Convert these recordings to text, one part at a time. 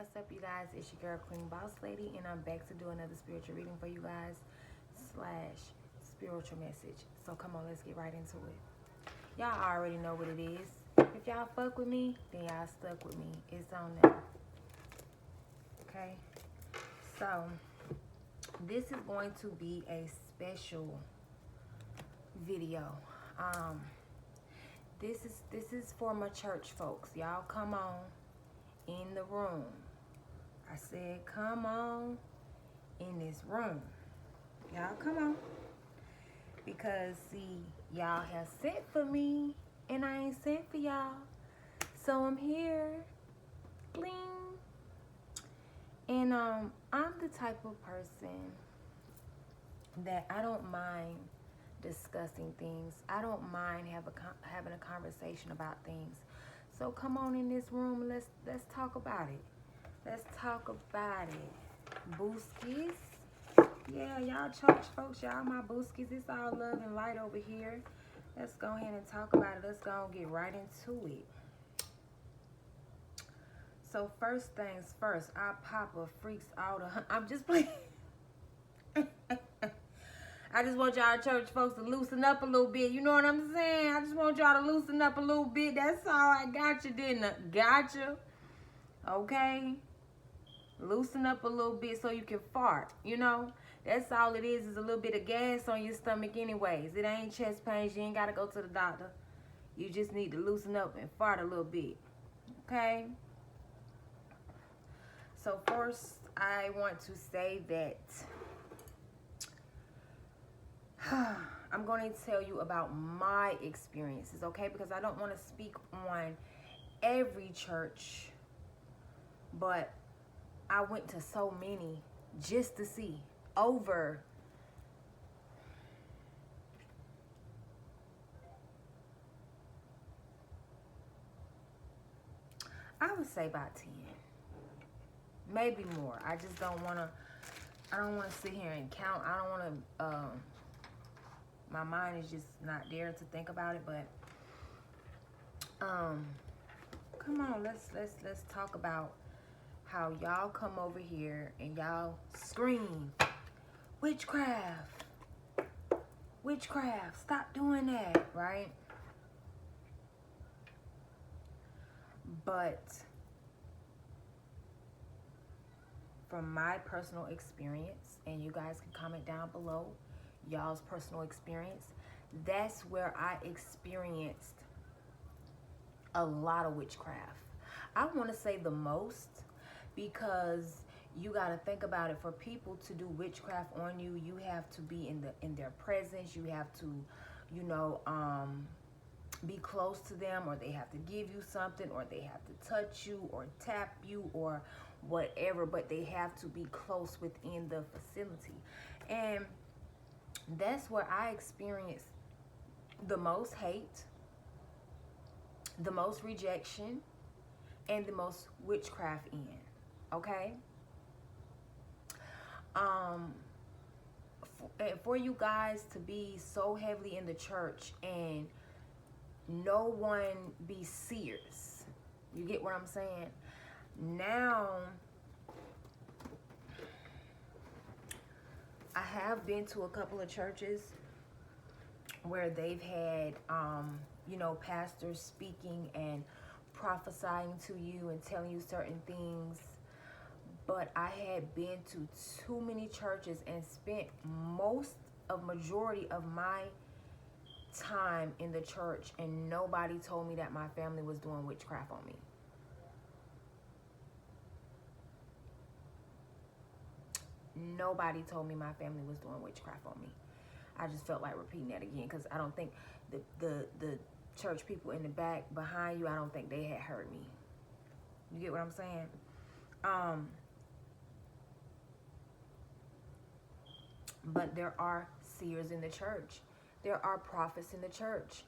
What's up, you guys? It's your girl Queen Boss Lady, and I'm back to do another spiritual reading for you guys / spiritual message. So come on, let's get right into it. Y'all already know what it is. If y'all fuck with me, then y'all stuck with me. It's on them. Okay? So this is going to be a special video. This is for my church folks. Y'all come on in the room. I said, come on in this room. Y'all come on. Because, see, y'all have sent for me, and I ain't sent for y'all. So I'm here. Bling. And I'm the type of person that I don't mind discussing things. I don't mind having a conversation about things. So come on in this room and let's talk about it. Let's talk about it. Booskies. Yeah, y'all church folks, y'all my booskies. It's all love and light over here. Let's go ahead and talk about it. Let's go and get right into it. So first things first, I Papa freaks out. I'm just playing. I just want y'all church folks to loosen up a little bit. You know what I'm saying? I just want y'all to loosen up a little bit. That's all I got you, didn't I? Gotcha. Okay? Loosen up a little bit so you can fart, you know? That's all it is a little bit of gas on your stomach anyways. It ain't chest pains. You ain't got to go to the doctor. You just need to loosen up and fart a little bit. Okay? So first, I want to say that I'm going to tell you about my experiences, okay? Because I don't want to speak on every church, but I went to so many just to see over I would say about 10, maybe more. I just don't want to. I don't want to sit here and count. I don't want to. My mind is just not there to think about it. But come on, let's talk about how y'all come over here and y'all scream, witchcraft, witchcraft. Stop doing that, right? But from my personal experience, and you guys can comment down below y'all's personal experience, that's where I experienced a lot of witchcraft. I want to say the most, because you got to think about it. For people to do witchcraft on you, you have to be in their presence. You have to, you know, be close to them, or they have to give you something, or they have to touch you or tap you or whatever, but they have to be close within the facility. And that's where I experienced the most hate, the most rejection, and the most witchcraft in. Okay? For you guys to be so heavily in the church and no one be seers. You get what I'm saying? Now, I have been to a couple of churches where they've had, you know, pastors speaking and prophesying to you and telling you certain things. But I had been to too many churches and spent majority of my time in the church, and nobody told me that my family was doing witchcraft on me. Nobody told me my family was doing witchcraft on me. I just felt like repeating that again, because I don't think the church people in the back behind you, I don't think they had heard me. You get what I'm saying? But there are seers in the church. There are prophets in the church.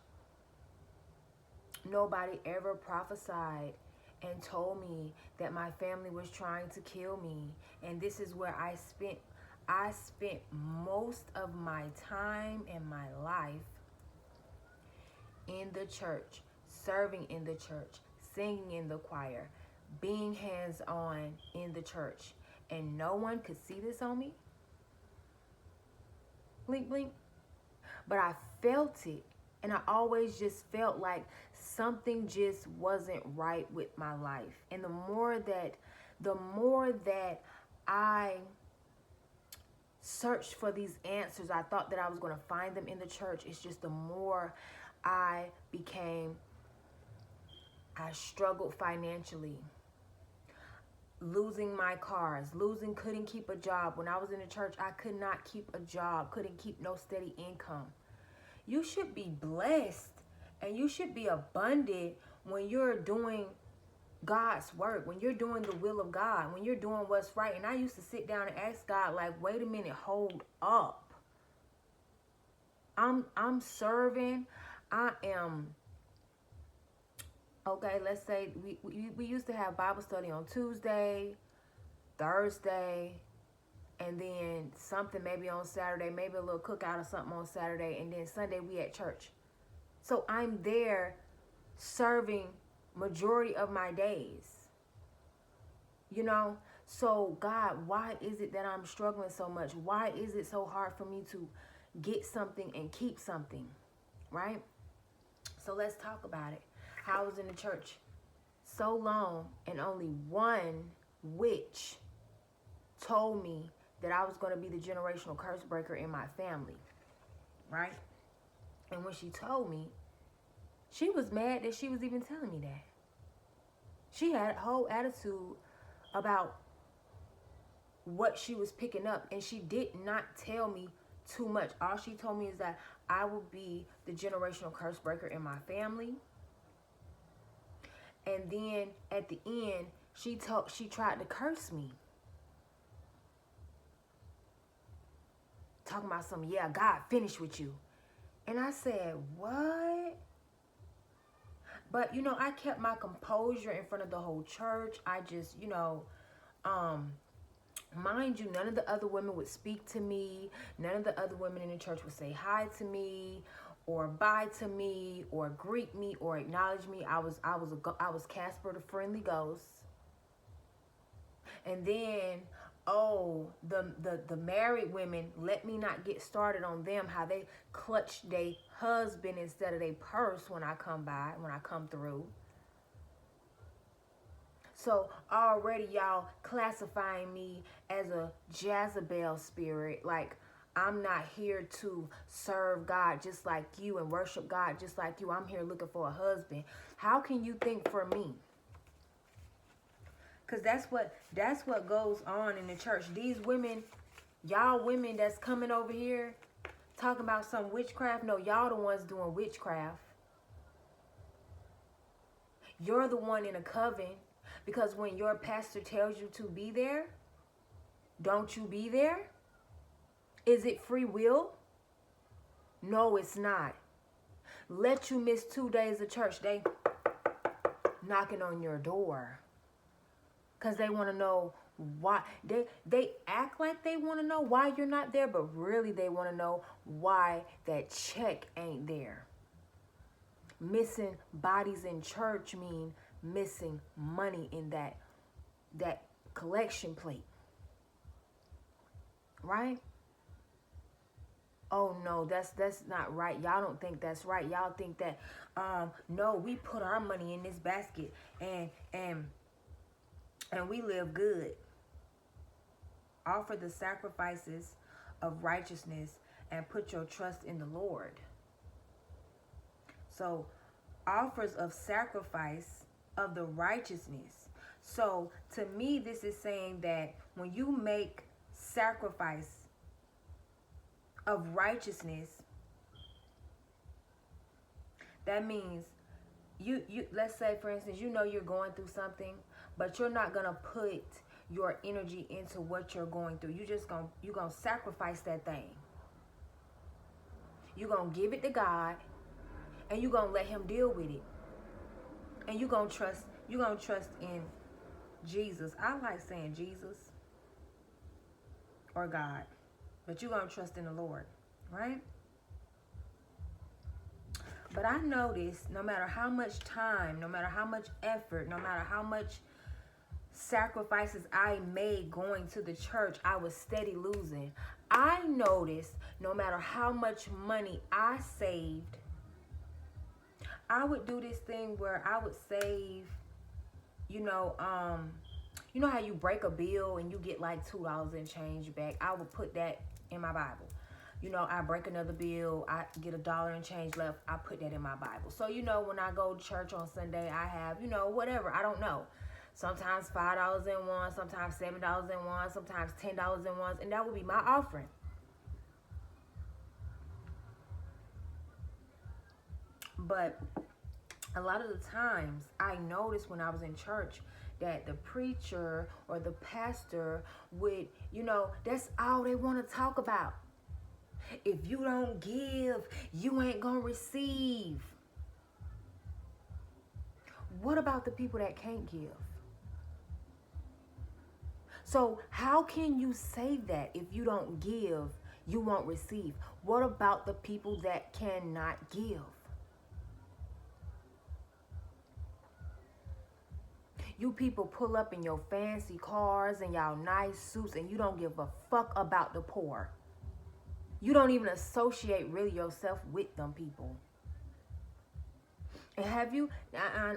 Nobody ever prophesied and told me that my family was trying to kill me. And this is where I spent most of my time in my life in the church, serving in the church, singing in the choir, being hands-on in the church, and no one could see this on me. Blink, blink. But I felt it. And I always just felt like something just wasn't right with my life. And the more that I searched for these answers, I thought that I was going to find them in the church. It's just the more I struggled financially. Losing my cars, couldn't keep a job. When I was in the church, I could not keep a job, couldn't keep no steady income. You should be blessed and you should be abundant when you're doing God's work, when you're doing the will of God, when you're doing what's right. And I used to sit down and ask God, like, wait a minute, hold up. I'm serving. I am. Okay, let's say we used to have Bible study on Tuesday, Thursday, and then something maybe on Saturday, maybe a little cookout or something on Saturday, and then Sunday we at church. So I'm there serving majority of my days. You know? So God, why is it that I'm struggling so much? Why is it so hard for me to get something and keep something? Right? So let's talk about it. How I was in the church so long and only one witch told me that I was going to be the generational curse breaker in my family, right? And when she told me, she was mad that she was even telling me that. She had a whole attitude about what she was picking up, and she did not tell me too much. All she told me is that I will be the generational curse breaker in my family. And then at the end, she tried to curse me. Talking about something, yeah, God finished with you. And I said, what? But, you know, I kept my composure in front of the whole church. I just, you know, mind you, none of the other women would speak to me. None of the other women in the church would say hi to me or bye to me or greet me or acknowledge me. I was Casper the Friendly Ghost. And then, the married women, let me not get started on them, how they clutch their husband instead of their purse when I come through. So already y'all classifying me as a Jezebel spirit, like I'm not here to serve God just like you and worship God just like you. I'm here looking for a husband. How can you think for me? Because that's what goes on in the church. These women, y'all women that's coming over here talking about some witchcraft. No, y'all the ones doing witchcraft. You're the one in a coven, because when your pastor tells you to be there, don't you be there? Is it free will? No, it's not. Let you miss 2 days of church, they knocking on your door. Because they want to know why. They act like they want to know why you're not there, but really they want to know why that check ain't there. Missing bodies in church mean missing money in that collection plate. Right? Oh no, that's not right. Y'all don't think that's right. Y'all think that no, we put our money in this basket and we live good. Offer the sacrifices of righteousness and put your trust in the Lord. So, offers of sacrifice of the righteousness. So, to me, this is saying that when you make sacrifice of righteousness, that means you let's say, for instance, you know you're going through something, but you're not gonna put your energy into what you're going through. You're gonna sacrifice that thing. You're gonna give it to God, and you're gonna let Him deal with it. And you're gonna trust in Jesus. I like saying Jesus or God, but you're gonna trust in the Lord, right? But I noticed no matter how much time, no matter how much effort, no matter how much sacrifices I made going to the church, I was steady losing. I noticed no matter how much money I saved, I would do this thing where I would save, you know how you break a bill and you get like $2 and change back. I would put that in my Bible. I break another bill, I get $1 and change left, I put that in my Bible. So, when I go to church on Sunday, I have, whatever, I don't know. Sometimes $5 in one, sometimes $7 in one, sometimes $10 in one, and that would be my offering. But a lot of the times, I noticed when I was in church that the preacher or the pastor would, that's all they want to talk about. If you don't give, you ain't gonna receive. What about the people that can't give? So how can you say that if you don't give, you won't receive? What about the people that cannot give? You people pull up in your fancy cars and y'all nice suits and you don't give a fuck about the poor. You don't even associate really yourself with them people. And have you,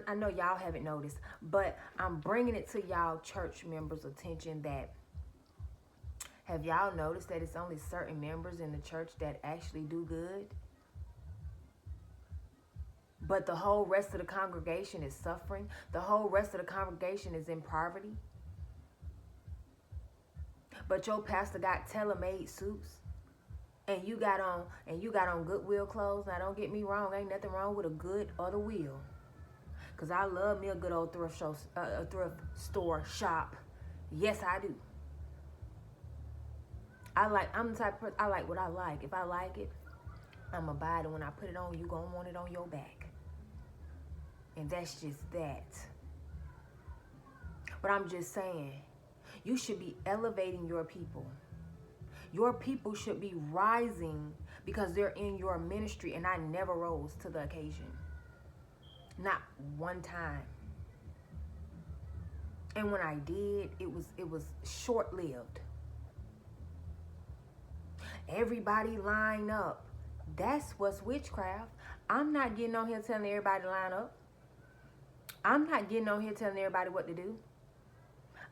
I know y'all haven't noticed, but I'm bringing it to y'all church members' attention that, have y'all noticed that it's only certain members in the church that actually do good? But the whole rest of the congregation is suffering. The whole rest of the congregation is in poverty. But your pastor got tailor-made suits. And you got on Goodwill clothes. Now don't get me wrong, ain't nothing wrong with a good or the will. Cause I love me a good old thrift store shop. Yes, I do. I'm the type of person, I like what I like. If I like it, I'ma buy it, and when I put it on, you gonna want it on your back. And that's just that. But I'm just saying, you should be elevating your people. Your people should be rising because they're in your ministry, and I never rose to the occasion. Not one time. And when I did, it was short-lived. Everybody line up. That's what's witchcraft. I'm not getting on here telling everybody to line up. I'm not getting on here telling everybody what to do.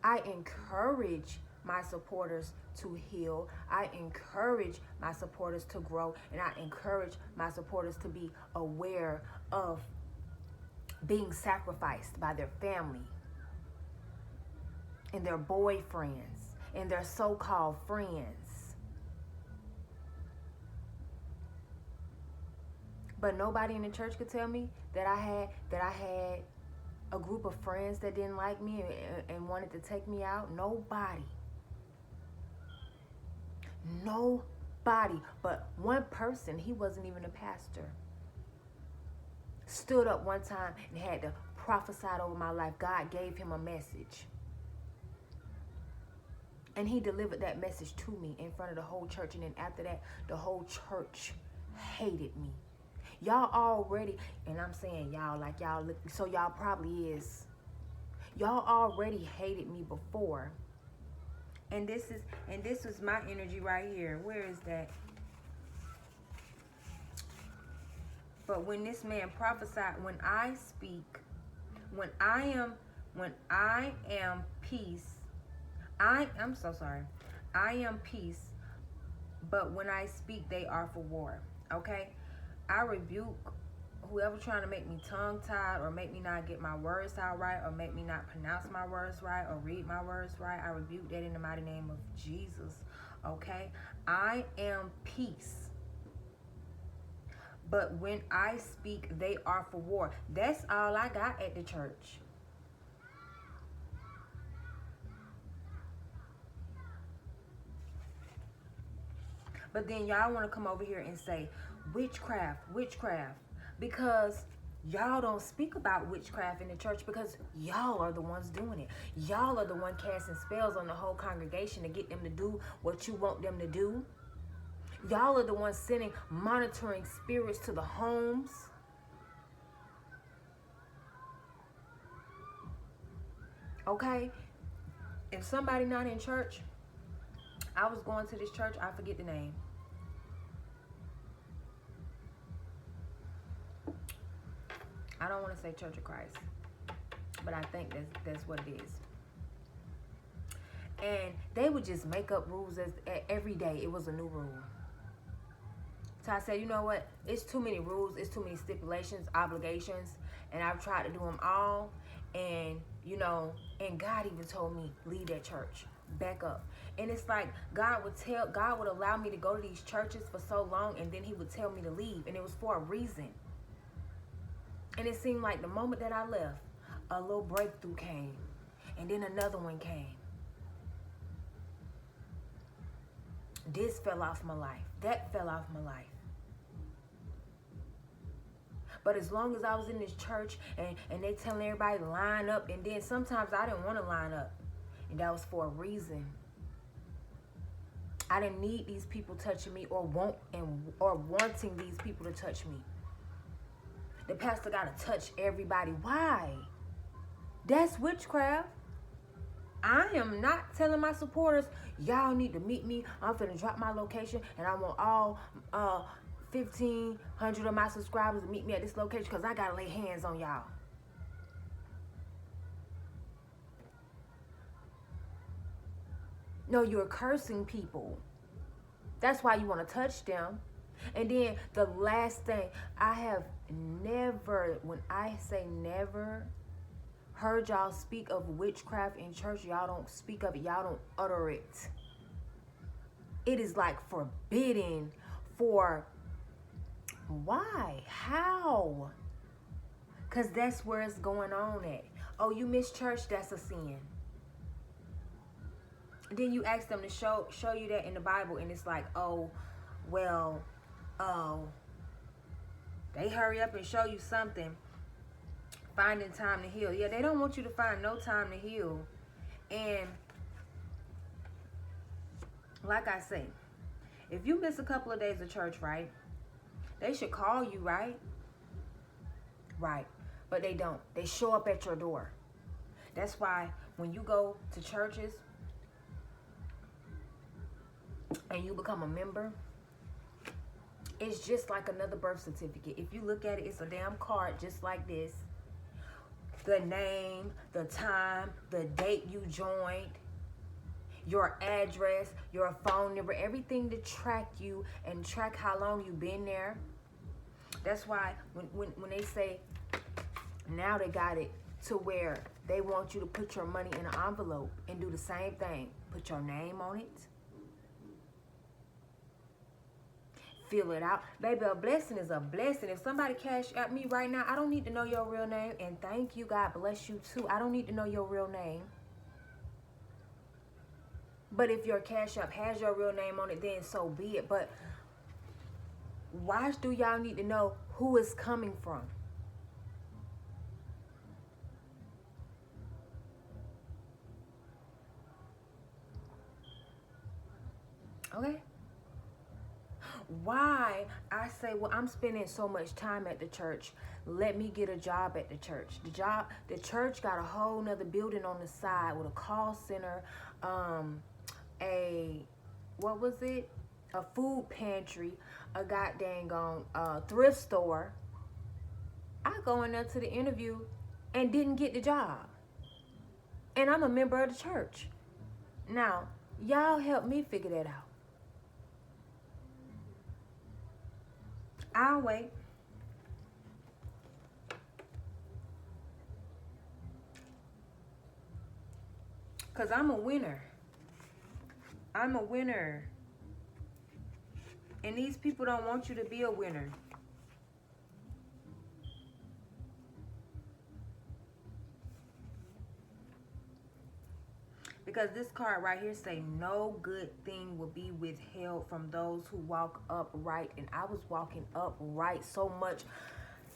I encourage my supporters to heal. I encourage my supporters to grow, and I encourage my supporters to be aware of being sacrificed by their family and their boyfriends and their so-called friends. But nobody in the church could tell me that I had a group of friends that didn't like me and wanted to take me out. Nobody. But one person, he wasn't even a pastor, stood up one time and had to prophesy over my life. God gave him a message. And he delivered that message to me in front of the whole church. And then after that, the whole church hated me. Y'all already, and I'm saying y'all like y'all, so y'all probably is. Y'all already hated me before. And this was my energy right here. Where is that? But when this man prophesied, when I speak, when I am peace, I'm so sorry. I am peace, but when I speak, they are for war. Okay? I rebuke whoever trying to make me tongue-tied or make me not get my words out right or make me not pronounce my words right or read my words right. I rebuke that in the mighty name of Jesus, okay? I am peace. But when I speak, they are for war. That's all I got at the church. But then y'all want to come over here and say, witchcraft, because y'all don't speak about witchcraft in the church because y'all are the ones doing it. Y'all are the one casting spells on the whole congregation to get them to do what you want them to do. Y'all are the ones sending monitoring spirits to the homes. Okay? If somebody not in church, I was going to this church, I forget the name. I don't want to say Church of Christ, but I think that's what it is. And they would just make up rules every day. It was a new rule. So I said, you know what? It's too many rules. It's too many stipulations, obligations. And I've tried to do them all. And, you know, and God even told me, leave that church. Back up. And it's like God would allow me to go to these churches for so long, and then he would tell me to leave. And it was for a reason. And it seemed like the moment that I left, a little breakthrough came. And then another one came. This fell off my life. That fell off my life. But as long as I was in this church and they telling everybody to line up, and then sometimes I didn't want to line up. And that was for a reason. I didn't need these people touching me or wanting these people to touch me. The pastor got to touch everybody. Why? That's witchcraft. I am not telling my supporters, y'all need to meet me. I'm finna drop my location, and I want all 1,500 of my subscribers to meet me at this location because I got to lay hands on y'all. No, you're cursing people. That's why you want to touch them. And then the last thing, I have never, when I say never, heard y'all speak of witchcraft in church. Y'all don't speak of it. Y'all don't utter it. It is like forbidden for, why? How? Because that's where it's going on at. Oh, you miss church? That's a sin. Then you ask them to show you that in the Bible, and it's like, oh, well, they hurry up and show you something. Finding time to heal. Yeah, they don't want you to find no time to heal. And like I say, if you miss a couple of days of church, right, they should call you, right? Right. But they don't. They show up at your door. That's why when you go to churches and you become a member, it's just like another birth certificate. If you look at it, it's a damn card just like this. The name, the time, the date you joined, your address, your phone number, everything to track you and track how long you've been there. That's why when they say, now they got it to where they want you to put your money in an envelope and do the same thing. Put your name on it. Fill it out. Baby, a blessing is a blessing. If somebody cash at me right now, I don't need to know your real name. And thank you, God bless you too. I don't need to know your real name. But if your Cash App has your real name on it, then so be it. But why do y'all need to know who it's coming from? Okay? Why? I say, well, I'm spending so much time at the church. Let me get a job at the church. The church got a whole nother building on the side with a call center, what was it? A food pantry, a goddamn thrift store. I go in there to the interview and didn't get the job. And I'm a member of the church. Now, y'all help me figure that out. I'll wait. Because I'm a winner. I'm a winner. And these people don't want you to be a winner. Because this card right here say, no good thing will be withheld from those who walk upright. And I was walking upright so much,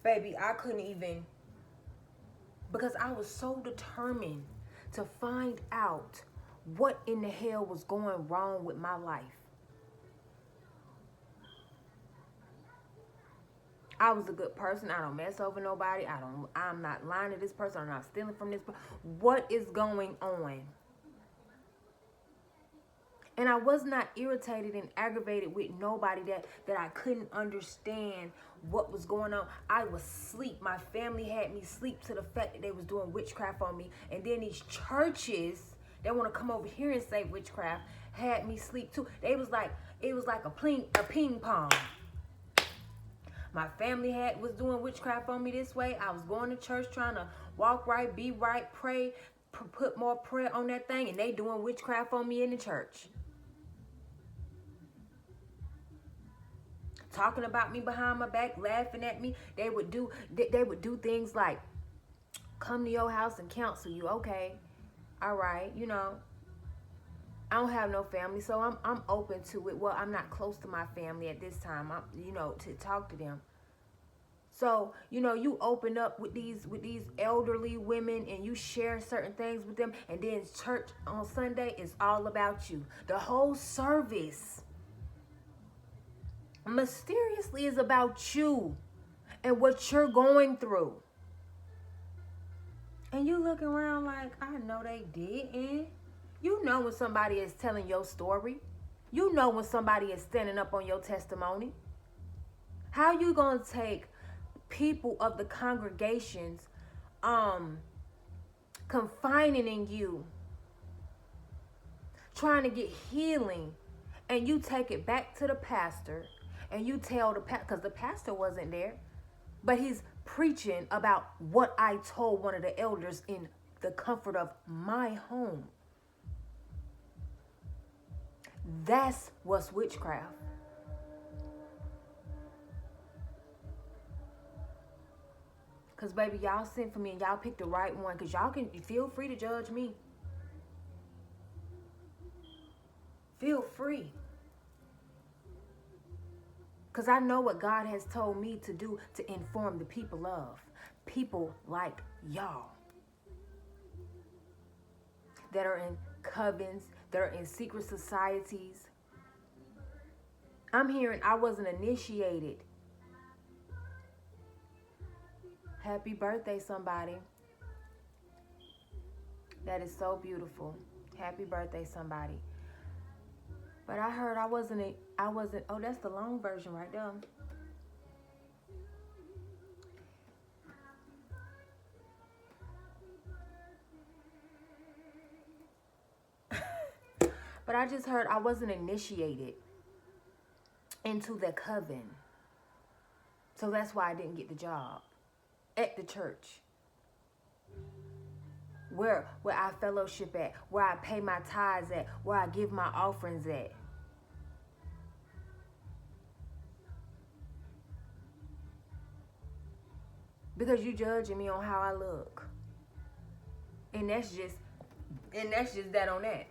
baby, I couldn't even, because I was so determined to find out what in the hell was going wrong with my life. I was a good person. I don't mess over nobody. I'm not lying to this person. I'm not stealing from this person. What is going on? And I was not irritated and aggravated with nobody that I couldn't understand what was going on. I was asleep. My family had me sleep to the fact that they was doing witchcraft on me. And then these churches that want to come over here and say witchcraft had me sleep too. It was like a ping pong. My family was doing witchcraft on me this way. I was going to church trying to walk right, be right, pray, put more prayer on that thing, and they doing witchcraft on me in the church. Talking about me behind my back, laughing at me. They would do things like come to your house and counsel you. Okay, all right, you know. I don't have no family, so I'm open to it. Well, I'm not close to my family at this time. To talk to them. So, you open up with these elderly women and you share certain things with them, and then church on Sunday is all about you. The whole service mysteriously is about you and what you're going through. And you looking around like, I know they didn't. You know when somebody is telling your story. You know when somebody is standing up on your testimony. How you going to take people of the congregations confining in you, trying to get healing, and you take it back to the pastor and you tell the pastor, because the pastor wasn't there, but he's preaching about what I told one of the elders in the comfort of my home. That's what's witchcraft. Because, baby, y'all sent for me and y'all picked the right one. Because y'all can feel free to judge me. Feel free. Because I know what God has told me to do to inform the people of. People like y'all. That are in covens, that are in secret societies. I'm hearing I wasn't initiated. Happy birthday, somebody. That is so beautiful. Happy birthday, somebody. But I heard I wasn't, oh, that's the long version right there. But I just heard I wasn't initiated into the coven. So that's why I didn't get the job at the church. Where I fellowship at, where I pay my tithes at, where I give my offerings at. Because you judging me on how I look. And that's just that on that.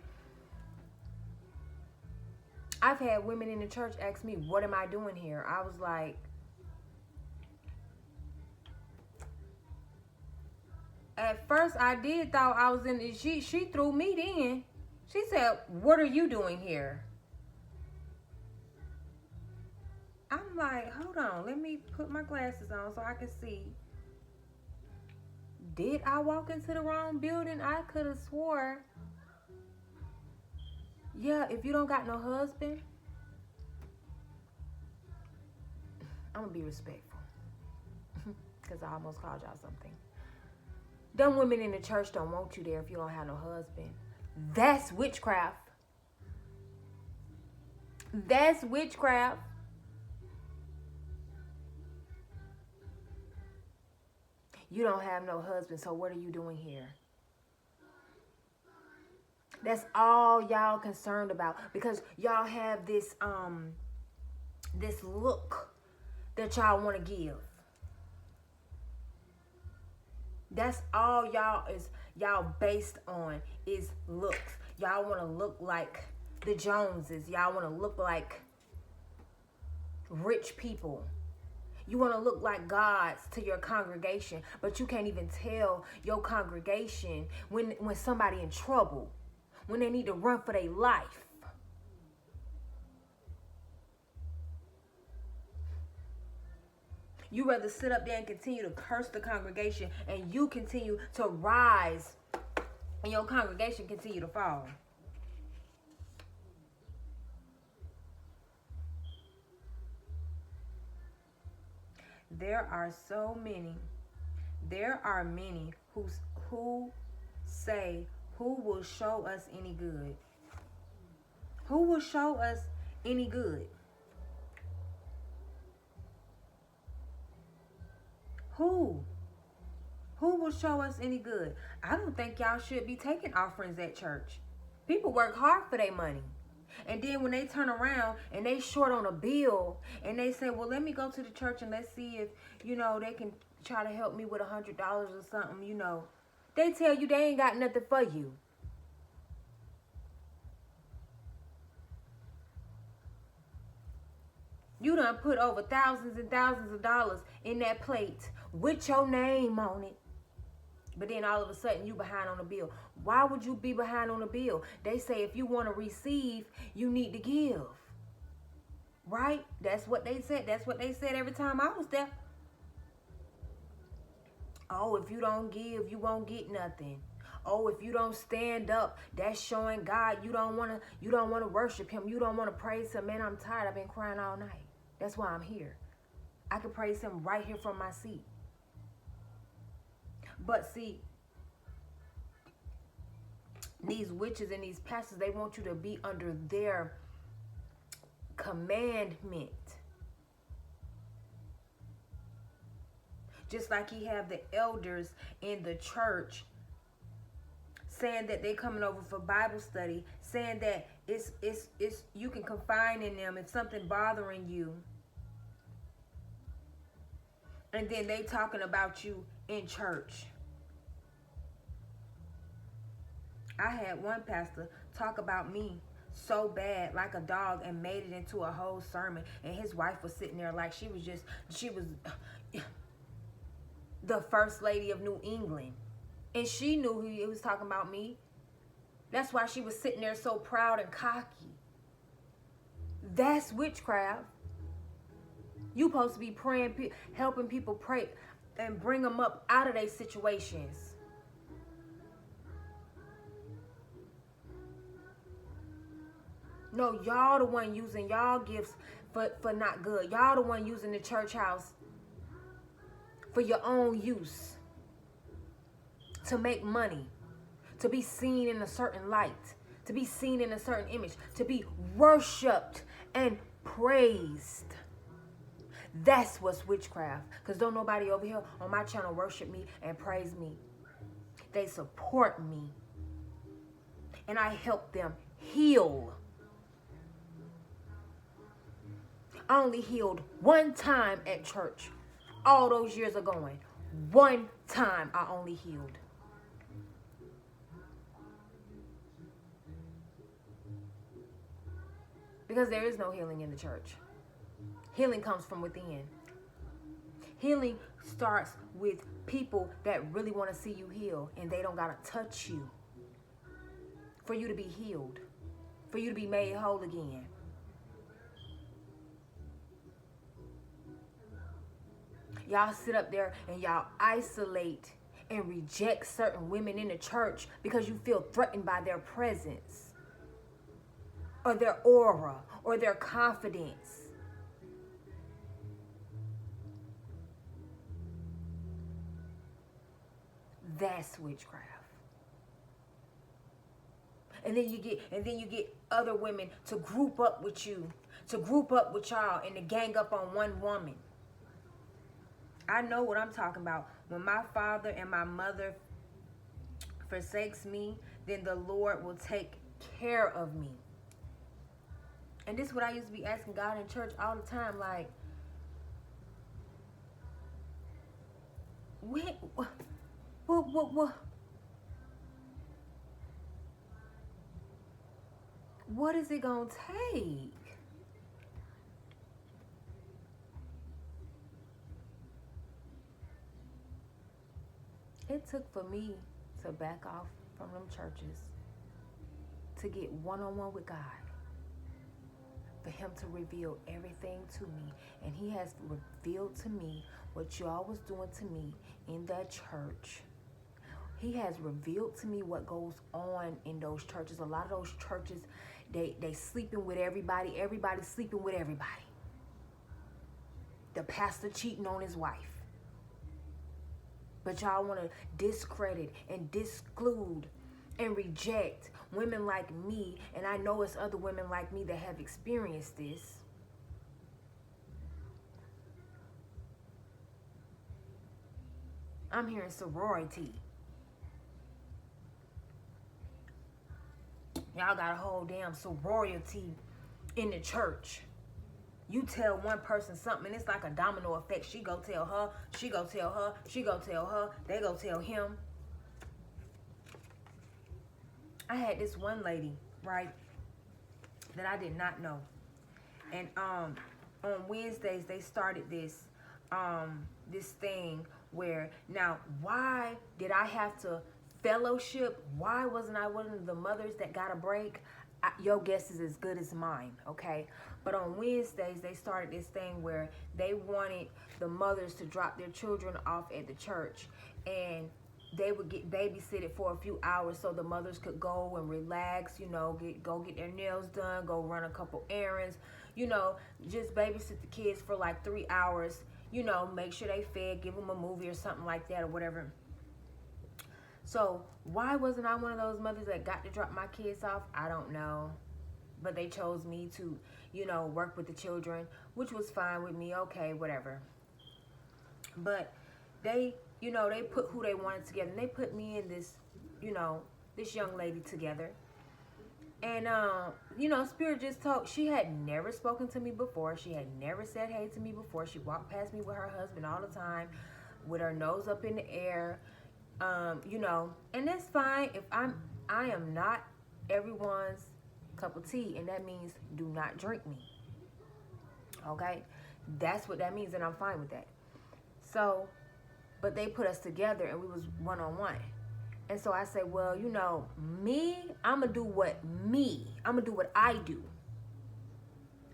I've had women in the church ask me, what am I doing here? I was like, at first I did thought I was in the, she threw me in. She said, what are you doing here? I'm like, hold on, let me put my glasses on so I can see. Did I walk into the wrong building? I could have swore. Yeah, if you don't got no husband, I'm going to be respectful. Because I almost called y'all something. Them women in the church don't want you there if you don't have no husband. That's witchcraft. That's witchcraft. You don't have no husband, so what are you doing here? That's all y'all concerned about, because y'all have this this look that y'all want to give. That's all y'all based on is looks. Y'all want to look like the Joneses. Y'all want to look like rich people. You want to look like gods to your congregation, but you can't even tell your congregation when somebody in trouble, when they need to run for their life. You rather sit up there and continue to curse the congregation, and you continue to rise, and your congregation continue to fall. There are so many. There are many who say, who will show us any good? Who will show us any good? Who? Who will show us any good? I don't think y'all should be taking offerings at church. People work hard for their money. And then when they turn around and they short on a bill and they say, well, let me go to the church and let's see if, they can try to help me with $100 or something, They tell you they ain't got nothing for you. You done put over thousands and thousands of dollars in that plate with your name on it. But then all of a sudden you behind on a bill. Why would you be behind on a bill? They say if you want to receive, you need to give. Right? That's what they said. That's what they said every time I was there. Oh, if you don't give, you won't get nothing. Oh, if you don't stand up, that's showing God you don't want to worship him. You don't want to praise him. Man, I'm tired. I've been crying all night. That's why I'm here. I can praise him right here from my seat. But see, these witches and these pastors, they want you to be under their commandment. Just like he have the elders in the church saying that they coming over for Bible study, saying that it's you can confide in them if something bothering you. And then they talking about you in church. I had one pastor talk about me so bad, like a dog, and made it into a whole sermon. And his wife was sitting there like she was the first lady of New England. And she knew he was talking about me. That's why she was sitting there so proud and cocky. That's witchcraft. You supposed to be praying, helping people pray and bring them up out of their situations. No, y'all the one using y'all gifts for not good. Y'all the one using the church house for your own use. To make money. To be seen in a certain light. To be seen in a certain image. To be worshipped and praised. That's what's witchcraft. Because don't nobody over here on my channel worship me and praise me. They support me. And I help them heal. I only healed one time at church. All those years ago. One time I only healed. Because there is no healing in the church. Healing comes from within. Healing starts with people that really want to see you heal. And they don't got to touch you. For you to be healed. For you to be made whole again. Y'all sit up there and y'all isolate and reject certain women in the church because you feel threatened by their presence or their aura or their confidence. That's witchcraft. And then you get other women to group up with you, to group up with y'all and to gang up on one woman. I know what I'm talking about. When my father and my mother forsakes me, then the Lord will take care of me. And this is what I used to be asking God in church all the time. Like, what is it going to take? It took for me to back off from them churches to get one-on-one with God. For him to reveal everything to me. And he has revealed to me what y'all was doing to me in that church. He has revealed to me what goes on in those churches. A lot of those churches, they sleeping with everybody. Everybody's sleeping with everybody. the pastor cheating on his wife. But y'all want to discredit and disclude and reject women like me. And I know it's other women like me that have experienced this. I'm hearing sorority. Y'all got a whole damn sorority in the church. You tell one person something, it's like a domino effect. She go tell her, she go tell her, she go tell her, they go tell him. I had this one lady, right, that I did not know. And on Wednesdays they started this this thing where, now, why did I have to fellowship? Why wasn't I one of the mothers that got a break? Your guess is as good as mine, okay? But on Wednesdays, they started this thing where they wanted the mothers to drop their children off at the church, and they would get babysitted for a few hours so the mothers could go and relax, you know, go get their nails done, go run a couple errands, you know, just babysit the kids for like 3 hours, you know, make sure they fed, give them a movie or something like that or whatever. So why wasn't I one of those mothers that got to drop my kids off? I don't know. But they chose me to, you know, work with the children, which was fine with me. Okay, whatever. But they, you know, they put who they wanted together. And they put me and this, you know, this young lady together. And, you know, Spirit just told, she had never spoken to me before. She had never said hey to me before. She walked past me with her husband all the time with her nose up in the air. You know, and that's fine if I am not everyone's cup of tea, and that means do not drink me. Okay? That's what that means, and I'm fine with that. So, but they put us together and we was one-on-one. And so I said, well, you know, I'm going to do what I do.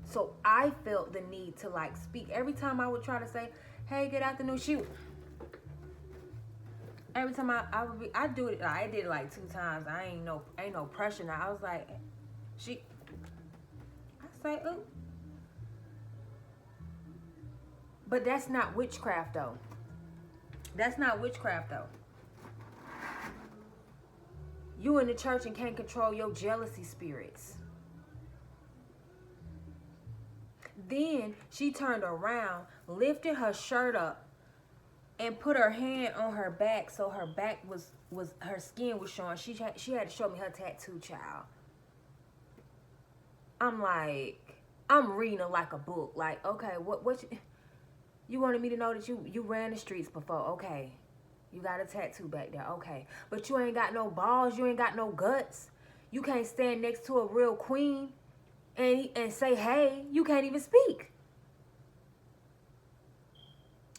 So I felt the need to like speak. Every time I would try to say, hey, good afternoon, every time I do it, I did it like 2 times. Ain't no pressure now. I was like, I say, ooh. But that's not witchcraft though. You in the church and can't control your jealousy spirits. Then she turned around, lifted her shirt up, and put her hand on her back, so her back was her skin was showing. She had to show me her tattoo, child. I'm like, I'm reading it like a book. Like, okay, what you wanted me to know that you ran the streets before? Okay, you got a tattoo back there. Okay, but you ain't got no balls. You ain't got no guts. You can't stand next to a real queen and say hey. You can't even speak.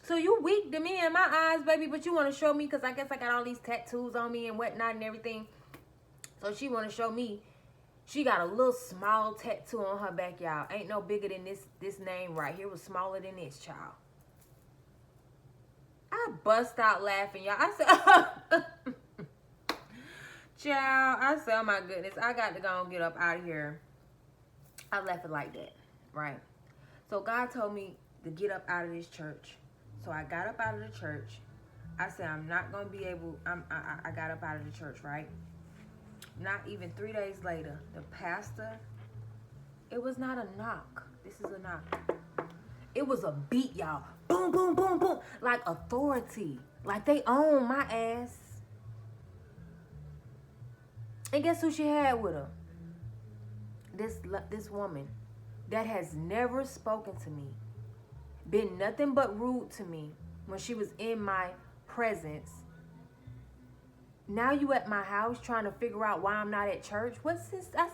So you weak to me in my eyes, baby, but you want to show me, because I guess I got all these tattoos on me and whatnot and everything. So she want to show me she got a little small tattoo on her back, y'all. Ain't no bigger than this name right here. Was smaller than this, child. I bust out laughing, y'all. I said, child, I said, oh my goodness, I got to go and get up out of here. I left it like that, right? So God told me to get up out of this church. So I got up out of the church. I said, I'm not going to be able, I got up out of the church, right? Not even 3 days later, the pastor, it was not a knock. This is a knock. It was a beat, y'all. Boom, boom, boom, boom. Like authority. Like they own my ass. And guess who she had with her? This woman that has never spoken to me, been nothing but rude to me when she was in my presence. Now you at my house trying to figure out why I'm not at church. What's this? I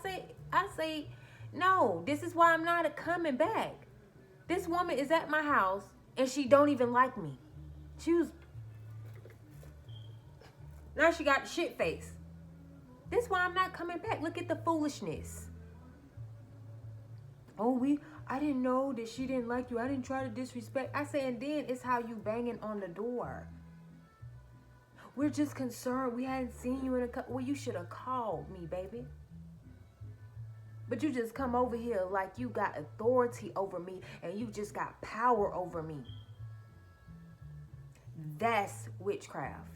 say, no, this is why I'm not coming back. This woman is at my house and she don't even like me. Now she got the shit face. This is why I'm not coming back. Look at the foolishness. Oh, I didn't know that she didn't like you. I didn't try to disrespect. I say, and then it's how you banging on the door. We're just concerned. We hadn't seen you in a couple. Well, you should have called me, baby. But you just come over here like you got authority over me and you just got power over me. That's witchcraft.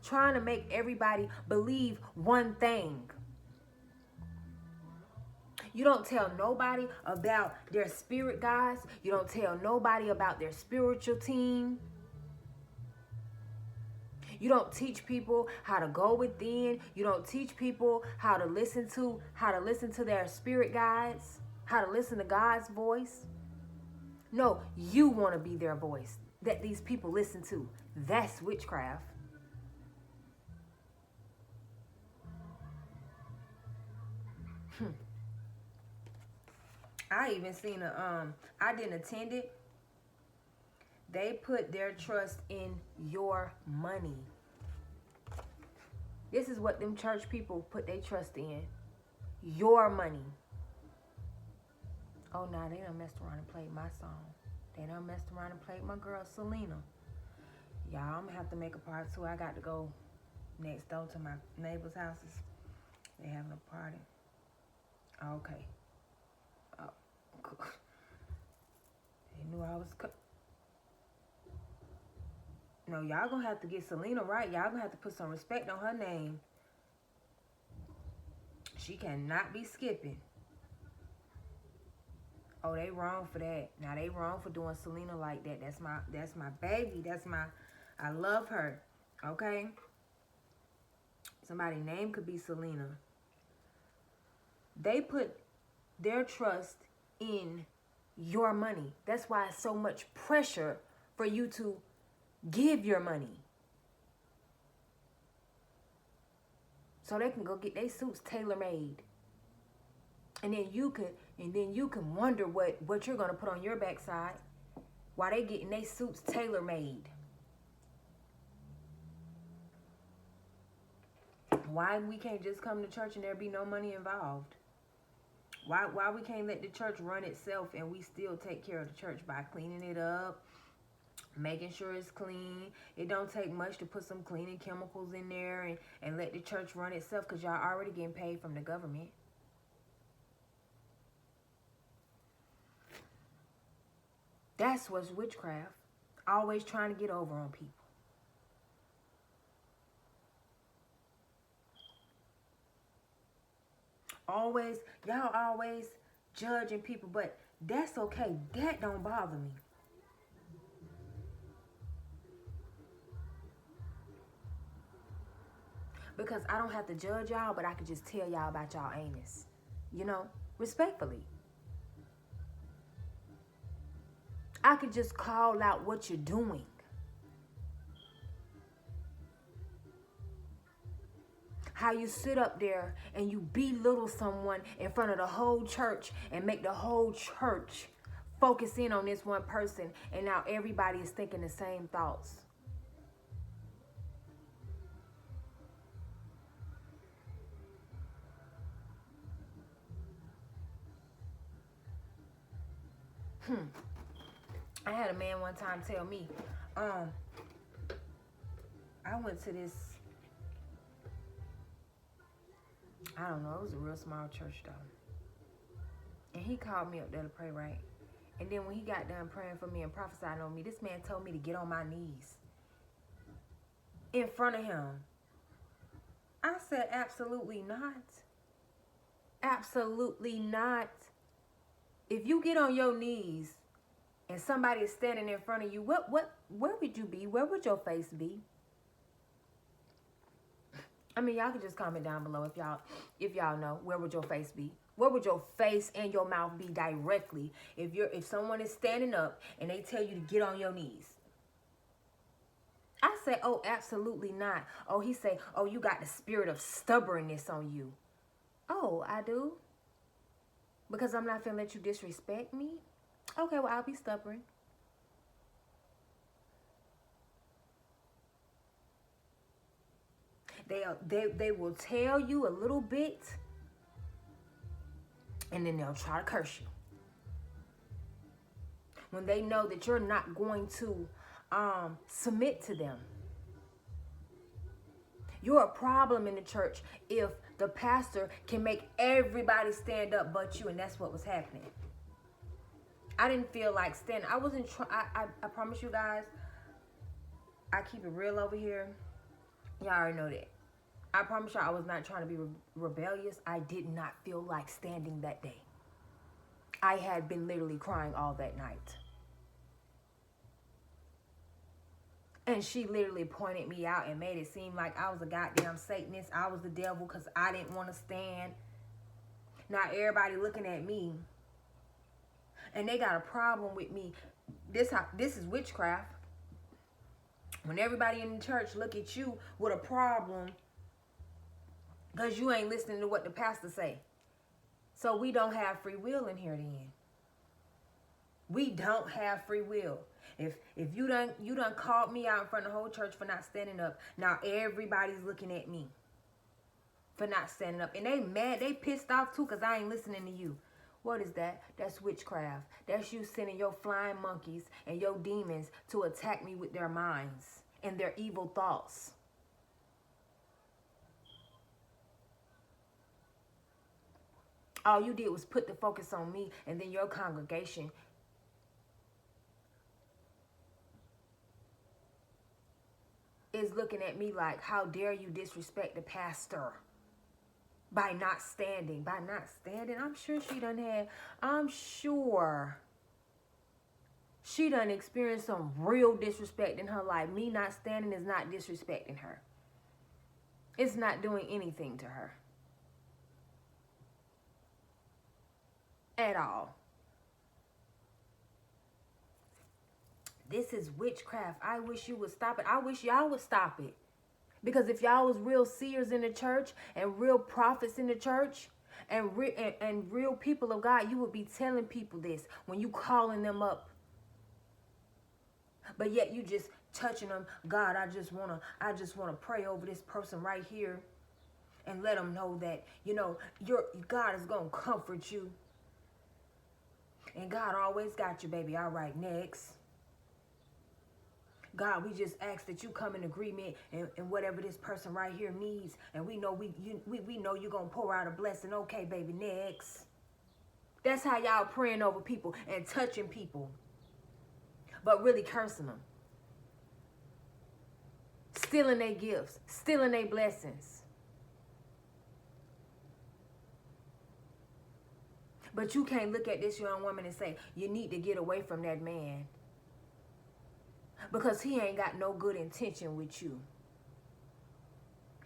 Trying to make everybody believe one thing. You don't tell nobody about their spirit guides. You don't tell nobody about their spiritual team. You don't teach people how to go within. You don't teach people how to listen to their spirit guides, how to listen to God's voice. No, you want to be their voice that these people listen to. That's witchcraft. I even seen I didn't attend it. They put their trust in your money. This is what them church people put their trust in. Your money. Oh, nah, they done messed around and played my song. They done messed around and played my girl, Selena. Y'all, I'm going to have to make a part 2. I got to go next door to my neighbor's houses. They having a party. Okay. Oh, cool. They knew I was... No, y'all gonna have to get Selena right. Y'all gonna have to put some respect on her name. She cannot be skipping. Oh, they wrong for that. Now they wrong for doing Selena like that. That's my baby. I love her. Okay? Somebody's name could be Selena. They put their trust in your money. That's why it's so much pressure for you to give your money. So they can go get their suits tailor-made. And then you can wonder what you're gonna put on your backside while they getting their suits tailor-made. Why we can't just come to church and there be no money involved? Why we can't let the church run itself and we still take care of the church by cleaning it up, making sure it's clean. It don't take much to put some cleaning chemicals in there and let the church run itself, because y'all already getting paid from the government. That's what's witchcraft. Always trying to get over on people. Y'all always judging people, but that's okay. That don't bother me. Because I don't have to judge y'all, but I can just tell y'all about y'all anus. You know, respectfully. I could just call out what you're doing. How you sit up there and you belittle someone in front of the whole church and make the whole church focus in on this one person, and now everybody is thinking the same thoughts. I had a man one time tell me, I went to this, I don't know, it was a real small church though. And he called me up there to pray, right? And then when he got done praying for me and prophesying on me, this man told me to get on my knees in front of him. I said, absolutely not. Absolutely not. If you get on your knees and somebody is standing in front of you, where would you be? Where would your face be? I mean, y'all can just comment down below if y'all know, where would your face be? Where would your face and your mouth be directly if someone is standing up and they tell you to get on your knees? I say, oh, absolutely not. Oh, he say, oh, you got the spirit of stubbornness on you. Oh, I do? Because I'm not finna let you disrespect me? Okay, well, I'll be stubborn. They will tell you a little bit, and then they'll try to curse you. When they know that you're not going to submit to them. You're a problem in the church if the pastor can make everybody stand up but you, and that's what was happening. I didn't feel like standing. I wasn't I promise you guys, I keep it real over here. Y'all already know that. I promise y'all I was not trying to be rebellious. I did not feel like standing that day. I had been literally crying all that night. And she literally pointed me out and made it seem like I was a goddamn Satanist. I was the devil because I didn't want to stand. Now everybody looking at me. And they got a problem with me. This is witchcraft. When everybody in the church look at you with a problem because you ain't listening to what the pastor say. So we don't have free will in here then. We don't have free will. If you done called me out in front of the whole church for not standing up, now everybody's looking at me for not standing up. And they mad, they pissed off too because I ain't listening to you. What is that? That's witchcraft. That's you sending your flying monkeys and your demons to attack me with their minds and their evil thoughts. All you did was put the focus on me, and then your congregation is looking at me like, how dare you disrespect the pastor by not standing. By not standing, I'm sure she done experienced some real disrespect in her life. Me not standing is not disrespecting her. It's not doing anything to her. At all. This is witchcraft. I wish you would stop it. I wish y'all would stop it. Because if y'all was real seers in the church and real prophets in the church and real people of God, you would be telling people this when you calling them up. But yet you just touching them. God, I just wanna pray over this person right here and let them know that, your God is gonna comfort you. And God always got you, baby. All right, next. God, we just ask that you come in agreement and whatever this person right here needs. And we know we know you're going to pour out a blessing. Okay, baby, next. That's how y'all praying over people and touching people. But really cursing them. Stealing their gifts. Stealing their blessings. But you can't look at this young woman and say, you need to get away from that man. Because he ain't got no good intention with you.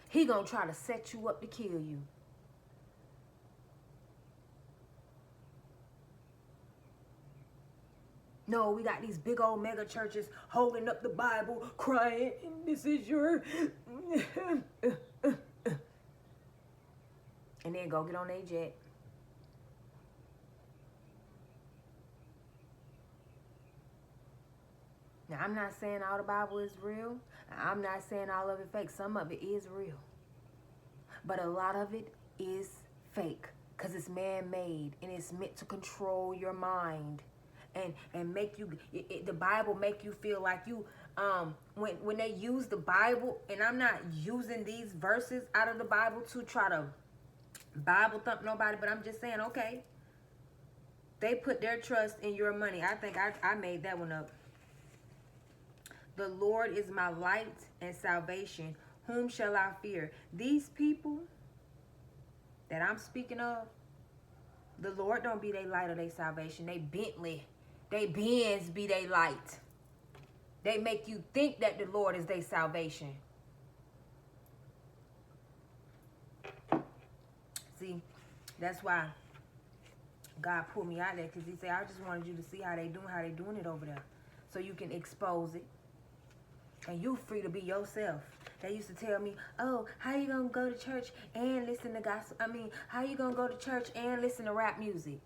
He gonna try to set you up to kill you. No, we got these big old mega churches holding up the Bible, crying, this is your... and then go get on their jet. Now, I'm not saying all the Bible is real. I'm not saying all of it fake. Some of it is real. But a lot of it is fake because it's man-made and it's meant to control your mind and make you, the Bible make you feel like you, when they use the Bible, and I'm not using these verses out of the Bible to try to Bible thump nobody, but I'm just saying, okay, they put their trust in your money. I think I made that one up. The Lord is my light and salvation. Whom shall I fear? These people that I'm speaking of, the Lord don't be their light or their salvation. They Bentley, they Benz be their light. They make you think that the Lord is their salvation. See, that's why God pulled me out there, because he said, I just wanted you to see how they doing it over there. So you can expose it. And you free to be yourself. They used to tell me, oh, how you gonna go to church and listen to gospel? How you gonna go to church and listen to rap music?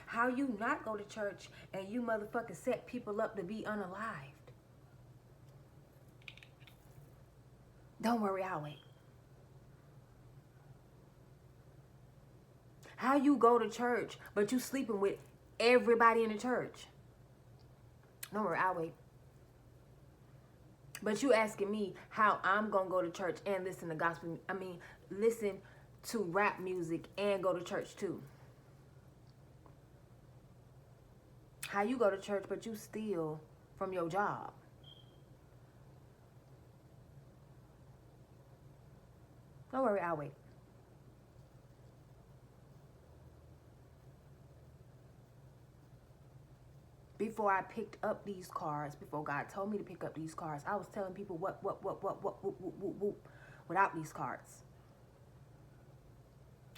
How you not go to church and you motherfucking set people up to be unalived? Don't worry, I'll wait. How you go to church but you sleeping with everybody in the church? Don't worry, I'll wait. But you asking me how I'm going to go to church and listen to gospel. I mean, listen to rap music and go to church too. How you go to church but you steal from your job? Don't worry, I'll wait. Before I picked up these cars, before God told me to pick up these cars, I was telling people what, without these cards.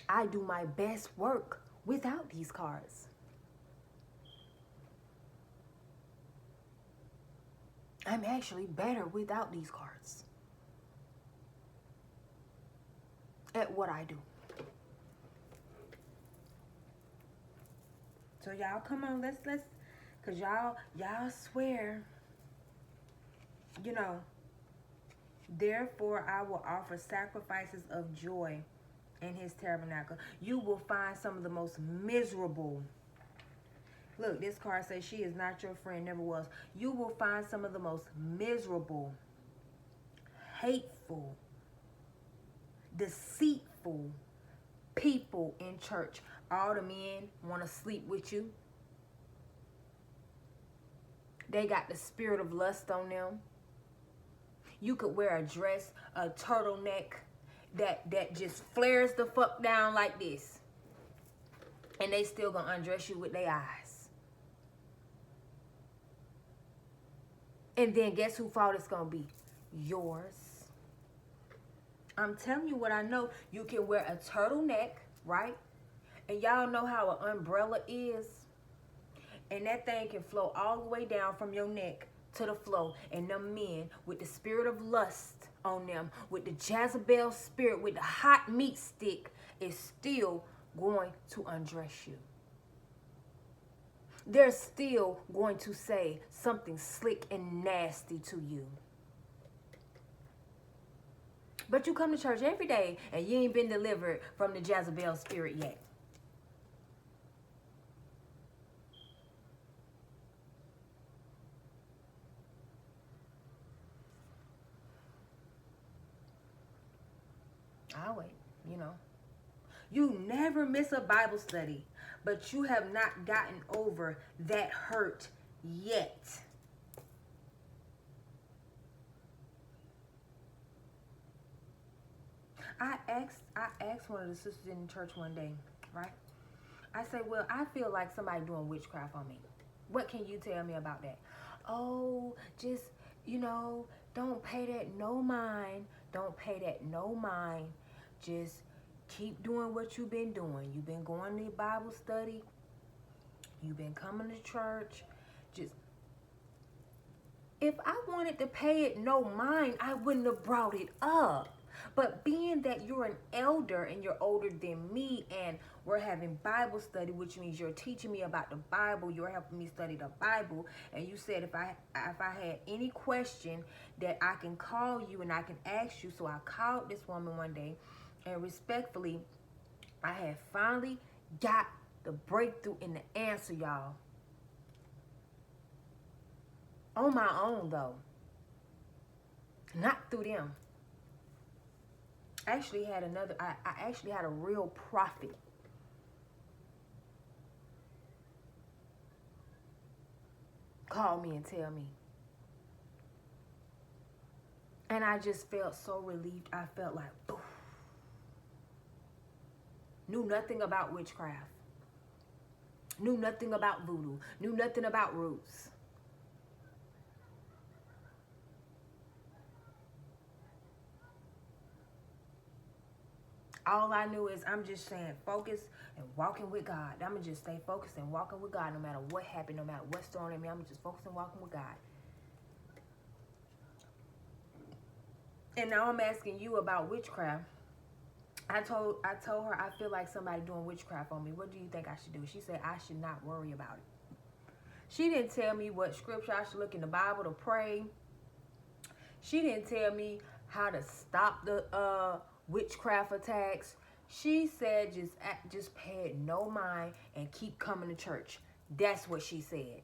I do my best work without these cards. I'm actually better without these cards at what I do. So y'all come on, let's cause y'all swear, you know, therefore I will offer sacrifices of joy in his tabernacle. You will find some of the most miserable. Look, this card says she is not your friend, never was. You will find some of the most miserable, hateful, deceitful people in church. All the men want to sleep with you. They got the spirit of lust on them. You could wear a dress, a turtleneck that just flares the fuck down like this, and they still gonna undress you with their eyes. And then guess whose fault it's gonna be? Yours. I'm telling you what I know. You can wear a turtleneck, right? And y'all know how an umbrella is. And that thing can flow all the way down from your neck to the floor. And them men with the spirit of lust on them, with the Jezebel spirit, with the hot meat stick, is still going to undress you. They're still going to say something slick and nasty to you. But you come to church every day and you ain't been delivered from the Jezebel spirit yet. I'll wait, you know. You never miss a Bible study, but you have not gotten over that hurt yet. I asked one of the sisters in church one day, right? I said, well, I feel like somebody doing witchcraft on me. What can you tell me about that? Oh, just, you know, don't pay that no mind. Don't pay that no mind. Just keep doing what you've been doing. You've been going to Bible study. You've been coming to church. Just, if I wanted to pay it no mind, I wouldn't have brought it up. But being that you're an elder and you're older than me and we're having Bible study, which means you're teaching me about the Bible, you're helping me study the Bible, and you said if I had any question that I can call you and I can ask you. So I called this woman one day, and respectfully, I had finally got the breakthrough in the answer, y'all. On my own, though. Not through them. I actually had a real prophet call me and tell me. And I just felt so relieved. I felt like, oof. Knew nothing about witchcraft. Knew nothing about voodoo. Knew nothing about roots. All I knew is I'm just saying focus and walking with God. I'm going to just stay focused and walking with God no matter what happened, no matter what's thrown at me. I'm just focused and walking with God. And now I'm asking you about witchcraft. I told her I feel like somebody doing witchcraft on me. What do you think I should do? She said I should not worry about it. She didn't tell me what scripture I should look in the Bible to pray. She didn't tell me how to stop the witchcraft attacks. She said just pay it no mind and keep coming to church. That's what she said.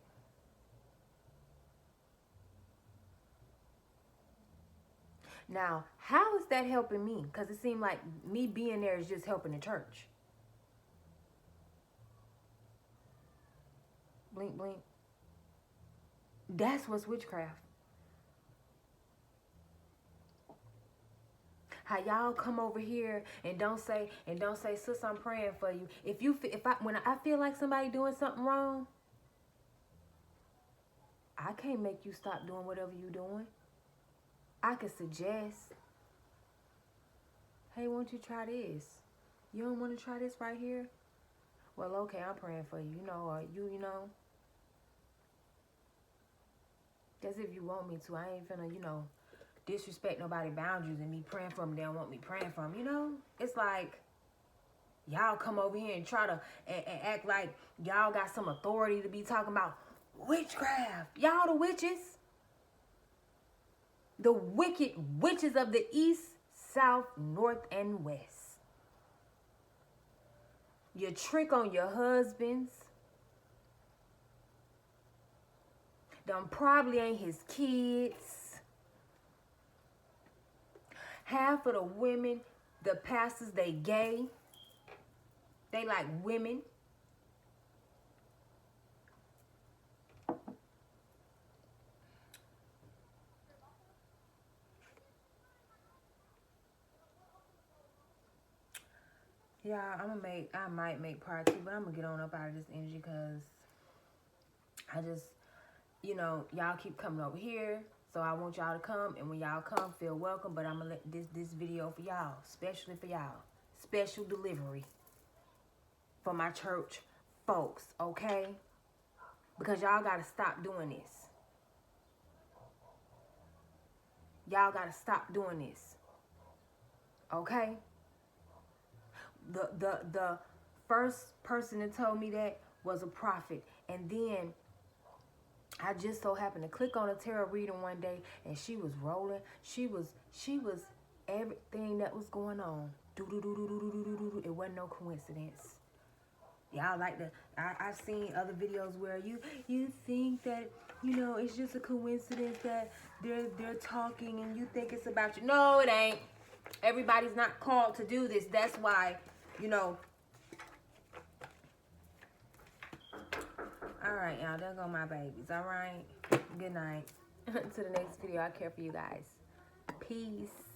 Now, how is that helping me? Because it seemed like me being there is just helping the church. Blink, blink. That's what's witchcraft. How y'all come over here and don't say, sis, I'm praying for you. When I feel like somebody doing something wrong, I can't make you stop doing whatever you're doing. I can suggest, hey, won't you try this? You don't want to try this right here? Well, okay, I'm praying for you, or you know. As if you want me to. I ain't finna, disrespect nobody's boundaries and me praying for them. They don't want me praying for them, It's like, y'all come over here and try to and act like y'all got some authority to be talking about witchcraft. Y'all the witches. The wicked witches of the east, south, north, and west. You trick on your husbands. Them probably ain't his kids. Half of the women, the pastors, they gay. They like women. Yeah, I might make part 2, but I'm gonna get on up out of this energy because I just, y'all keep coming over here. So I want y'all to come, and when y'all come, feel welcome. But I'm gonna let this video for y'all, especially for y'all. Special delivery for my church folks, okay? Because y'all gotta stop doing this. Y'all gotta stop doing this. Okay? The first person that told me that was a prophet. And then I just so happened to click on a tarot reading one day, and she was rolling. She was everything that was going on. It wasn't no coincidence. Y'all like I've seen other videos where you think that, it's just a coincidence that they're talking and you think it's about you. No, it ain't. Everybody's not called to do this. That's why, All right, y'all. There go my babies. All right. Good night. To the next video. I care for you guys. Peace.